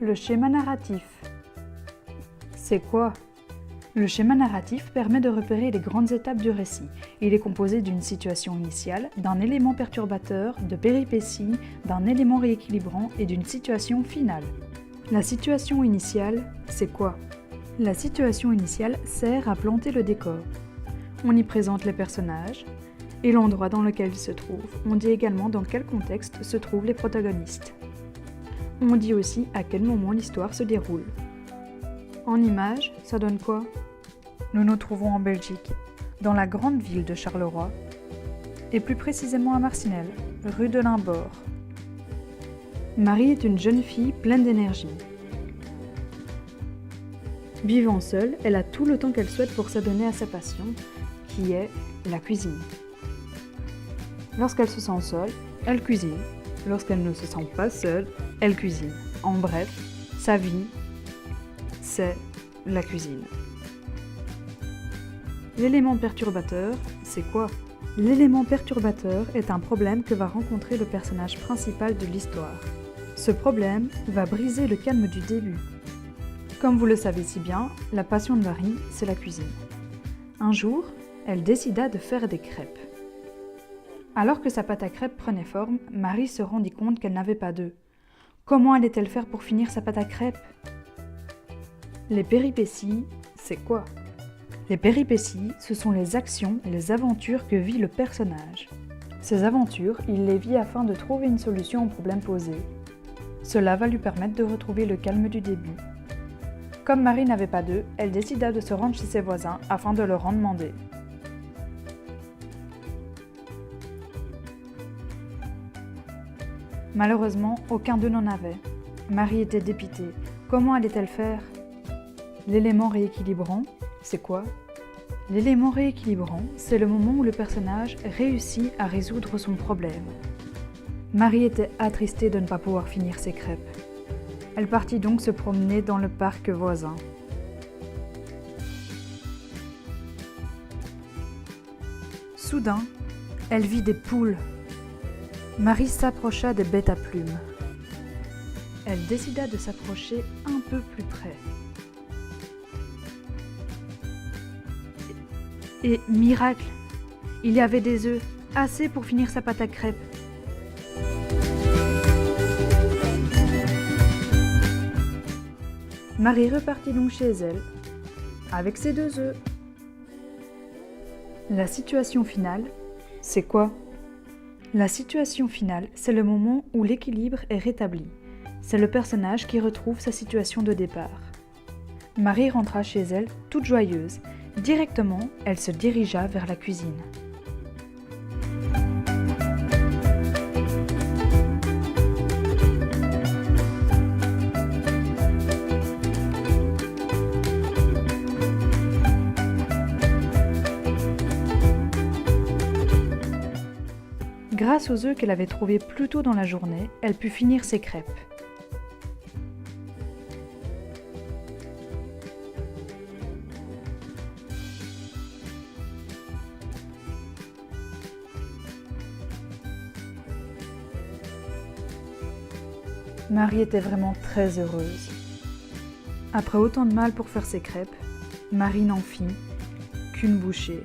Le schéma narratif. C'est quoi? Le schéma narratif permet de repérer les grandes étapes du récit. Il est composé d'une situation initiale, d'un élément perturbateur, de péripéties, d'un élément rééquilibrant et d'une situation finale. La situation initiale, c'est quoi? La situation initiale sert à planter le décor. On y présente les personnages et l'endroit dans lequel ils se trouvent. On dit également dans quel contexte se trouvent les protagonistes. On dit aussi à quel moment l'histoire se déroule. En image, ça donne quoi? Nous nous trouvons en Belgique, dans la grande ville de Charleroi, et plus précisément à Marcinelle, rue de Limbord. Marie est une jeune fille pleine d'énergie. Vivant seule, elle a tout le temps qu'elle souhaite pour s'adonner à sa passion, qui est la cuisine. Lorsqu'elle se sent seule, elle cuisine. Lorsqu'elle ne se sent pas seule, elle cuisine. En bref, sa vie, c'est la cuisine. L'élément perturbateur, c'est quoi? L'élément perturbateur est un problème que va rencontrer le personnage principal de l'histoire. Ce problème va briser le calme du début. Comme vous le savez si bien, la passion de Marie, c'est la cuisine. Un jour, elle décida de faire des crêpes. Alors que sa pâte à crêpes prenait forme, Marie se rendit compte qu'elle n'avait pas d'œufs. Comment allait-elle faire pour finir sa pâte à crêpes? Les péripéties, c'est quoi? Les péripéties, ce sont les actions et les aventures que vit le personnage. Ces aventures, il les vit afin de trouver une solution au problème posé. Cela va lui permettre de retrouver le calme du début. Comme Marie n'avait pas d'œufs, elle décida de se rendre chez ses voisins afin de leur en demander. Malheureusement, aucun d'eux n'en avait. Marie était dépitée. Comment allait-elle faire? L'élément rééquilibrant, c'est quoi? L'élément rééquilibrant, c'est le moment où le personnage réussit à résoudre son problème. Marie était attristée de ne pas pouvoir finir ses crêpes. Elle partit donc se promener dans le parc voisin. Soudain, elle vit des poules. Marie s'approcha des bêtes à plumes. Elle décida de s'approcher un peu plus près. Et miracle, il y avait des œufs, assez pour finir sa pâte à crêpes. Marie repartit donc chez elle, avec ses 2 œufs. La situation finale, c'est quoi? La situation finale, c'est le moment où l'équilibre est rétabli. C'est le personnage qui retrouve sa situation de départ. Marie rentra chez elle, toute joyeuse. Directement, elle se dirigea vers la cuisine. Grâce aux œufs qu'elle avait trouvés plus tôt dans la journée, elle put finir ses crêpes. Marie était vraiment très heureuse. Après autant de mal pour faire ses crêpes, Marie n'en fit qu'une bouchée.